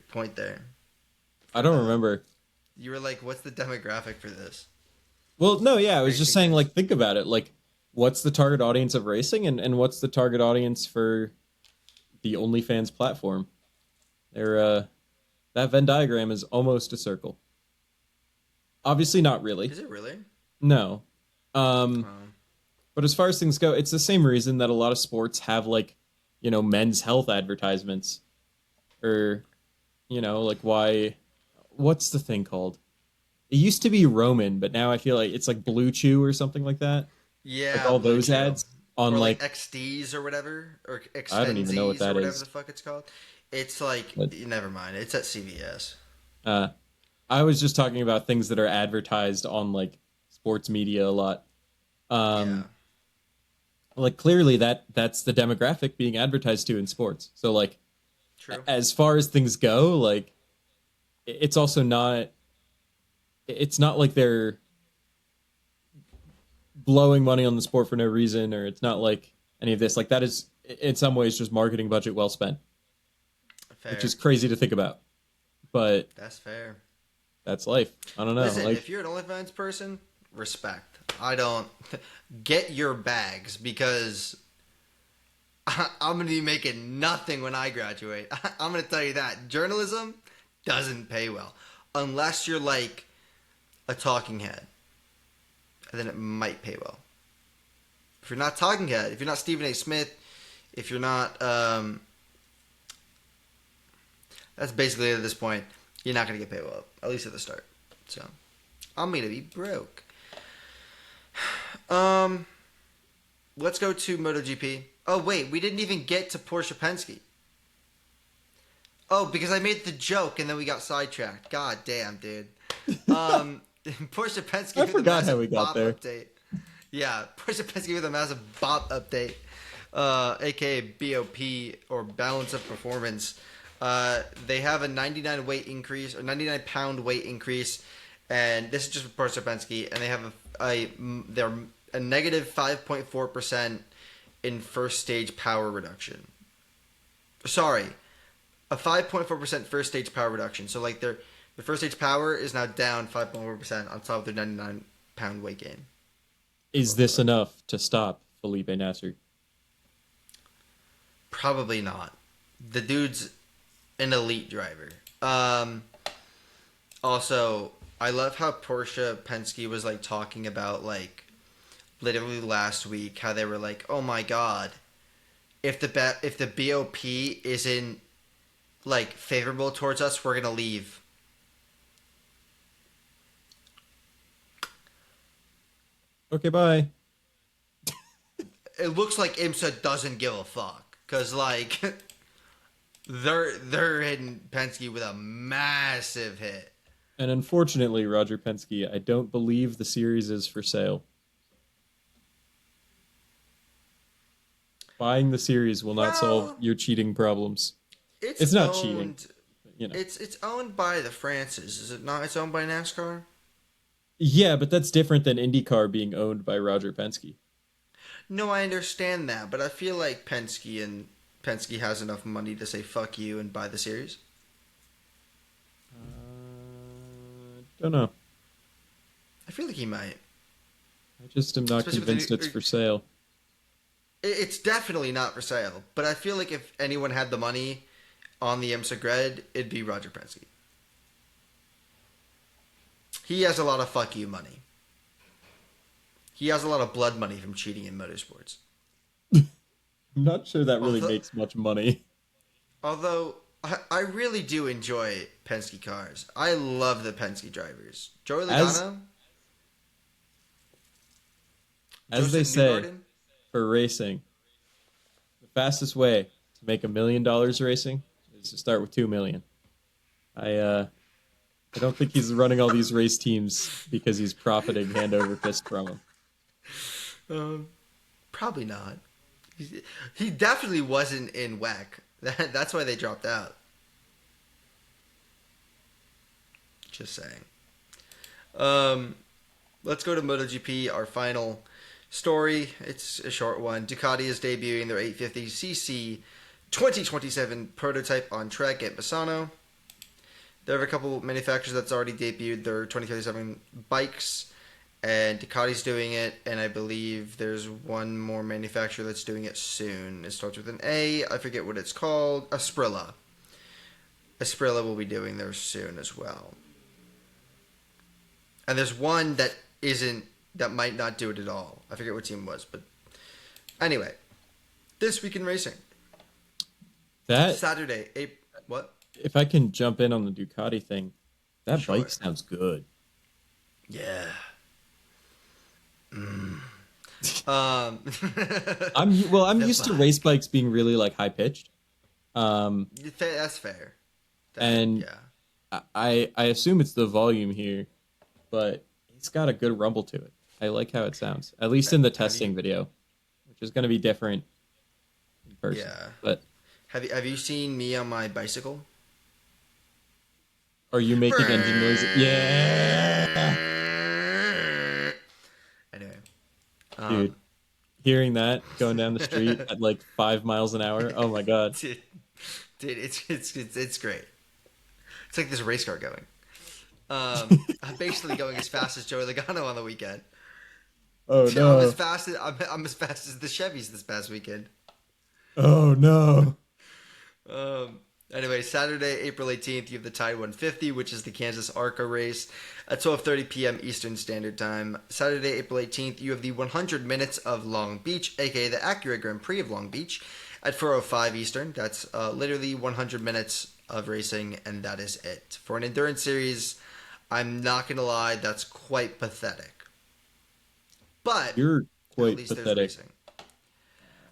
point there? I don't remember. You were like, what's the demographic for this? Well, no, yeah, I was just saying, like, think about it. Like, what's the target audience of racing, and what's the target audience for the OnlyFans platform? That Venn diagram is almost a circle. Obviously not really. Is it really? No. But as far as things go, it's the same reason that a lot of sports have, like, men's health advertisements. Or, like, what's the thing called? It used to be Roman, but now I feel like it's like Blue Chew or something like that. Yeah. Like all those ads on or like XDs or whatever. Or Extensies I don't even know what that or whatever is. the fuck it's called. It's like, never mind. It's at CVS. I was just talking about things that are advertised on like sports media a lot. Yeah. Like clearly that's the demographic being advertised to in sports. So like, True. As far as things go, like it's also not. It's not like they're blowing money on the sport for no reason, or it's not like any of this. Like that is in some ways just marketing budget well spent. Fair. Which is crazy to think about, but that's fair. That's life. I don't know. Listen, like, if you're an OnlyFans person, respect. I don't get your bags because I'm gonna be making nothing when I graduate. I'm gonna tell you that journalism doesn't pay well unless you're like a talking head, and then it might pay well. If you're not talking head, if you're not Stephen A. Smith, if you're not that's basically at this point, you're not going to get paid well, at least at the start. So, I'm going to be broke. Let's go to MotoGP. Oh, wait, we didn't even get to Porsche Penske. Oh, because I made the joke and then we got sidetracked. God damn, dude. Porsche Penske. I forgot how we got there. Update. Yeah, Porsche Penske with a massive BOP update, aka BOP or balance of performance. They have a 99 weight increase or 99 pound weight increase, and this is just for Porsche Penske, and they have they're a negative 5.4% in first stage power reduction. Sorry, a 5.4% first stage power reduction. So like the first stage power is now down 5.4% on top of their 99 pound weight gain. Is this enough to stop Felipe Nasser? Probably not. The dude's an elite driver. Also, I love how Porsche Penske was like talking about like literally last week how they were like, oh my god, if the BOP isn't like favorable towards us, we're gonna leave. Okay, bye. It looks like IMSA doesn't give a fuck because like they're hitting Penske with a massive hit. And unfortunately, Roger Penske, I don't believe the series is for sale. Buying the series will not solve your cheating problems. It's not owned, cheating. you know. It's owned by the Francis, is it not? It's owned by NASCAR. Yeah, but that's different than IndyCar being owned by Roger Penske. No, I understand that, but I feel like Penske has enough money to say fuck you and buy the series. Don't know. I feel like he might, I just am not especially with the convinced it's new. for sale. It's definitely not for sale, but I feel like if anyone had the money on the IMSA grid, it'd be Roger Penske. He has a lot of fuck you money. He has a lot of blood money from cheating in motorsports. I'm not sure that really Although, makes much money. although I really do enjoy Penske cars. I love the Penske drivers. Joey As Logano, as they Joseph say, Newgarden. for racing, the fastest way to make $1 million racing is to start with 2 million. I don't think he's running all these race teams because he's profiting hand over fist from them. Probably not. He definitely wasn't in WEC. That's why they dropped out. Just saying. Let's go to MotoGP, our final story. It's a short one. Ducati is debuting their 850cc 2027 prototype on track at Misano. There are a couple manufacturers that's already debuted their 2037 bikes, and Ducati's doing it, and I believe there's one more manufacturer that's doing it soon. It starts with an A. I forget what it's called. Asprilla. Asprilla will be doing theirs soon as well. And there's one that might not do it at all. I forget what team it was, but anyway, this week in racing. That Saturday, what? If I can jump in on the Ducati thing, that Sure. bike sounds good. Yeah. I'm The used to bike. race bikes being really like high pitched. That's fair. And Yeah. I assume it's the volume here, but it's got a good rumble to it. I like how it sounds, at least in the testing video, which is going to be different in person. Yeah. But Have you seen me on my bicycle? are you making engine noise? Yeah, Anyway, dude, hearing that going down the street at like 5 miles an hour. Oh my god. dude, it's great. It's like this race car going. I'm basically going as fast as Joey Logano on the weekend. Oh I'm no. I'm as fast as the Chevys this past weekend. Oh no. Anyway, Saturday, April 18th, you have the Tide 150, which is the Kansas ARCA race at 12:30 p.m. Eastern Standard Time. Saturday, April 18th, you have the 100 Minutes of Long Beach, aka the Acura Grand Prix of Long Beach, at 4:05 Eastern. That's literally 100 minutes of racing, and that is it. For an endurance series, I'm not going to lie, that's quite pathetic. But You're at quite least there's pathetic. racing.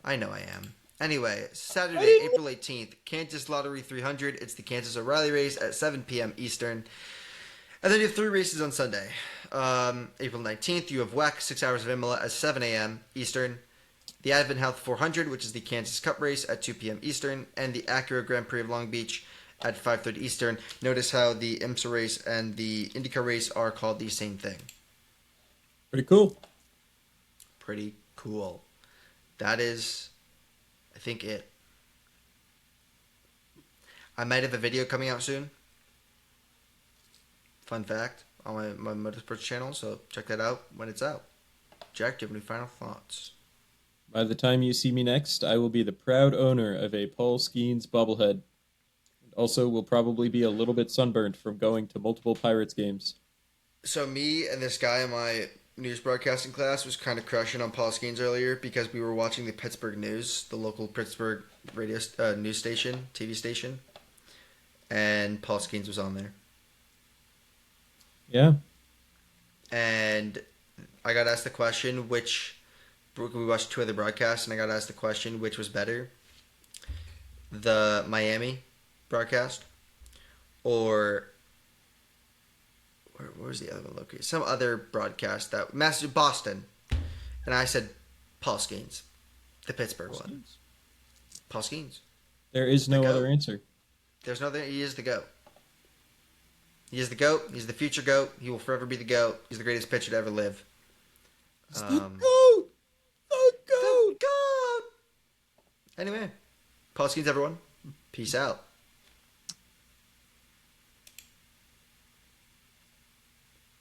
I know I am. Anyway, Saturday, April 18th, Kansas Lottery 300. It's the Kansas O'Reilly race at 7 p.m. Eastern. And then you have 3 races on Sunday. April 19th, you have WEC, 6 hours of Imola at 7 a.m. Eastern. The Advent Health 400, which is the Kansas Cup race at 2 p.m. Eastern. And the Acura Grand Prix of Long Beach at 5:30 Eastern. Notice how the IMSA race and the IndyCar race are called the same thing. Pretty cool. Pretty cool. That is, I think, it. I might have a video coming out soon. Fun fact on my Motorsports channel, so check that out when it's out. Jack, do you have any final thoughts? By the time you see me next, I will be the proud owner of a Paul Skeens bobblehead. And also will probably be a little bit sunburned from going to multiple Pirates games. So me and this guy in my news broadcasting class was kind of crushing on Paul Skeens earlier because we were watching the Pittsburgh News, the local Pittsburgh radio news station, TV station, and Paul Skeens was on there. Yeah. And I got asked the question, we watched 2 other broadcasts, and I got asked the question, which was better, the Miami broadcast, or where was the other one located? Some other broadcast Boston, and I said Paul Skeens, the Pittsburgh one. Paul Skeens. There is no The other GOAT. answer. There's nothing. He is the GOAT. He is the GOAT. He's the future GOAT. He will forever be the GOAT. He's the greatest pitcher to ever live. It's the GOAT! The GOAT! The GOAT! Anyway, Paul Skeens, everyone. Peace out.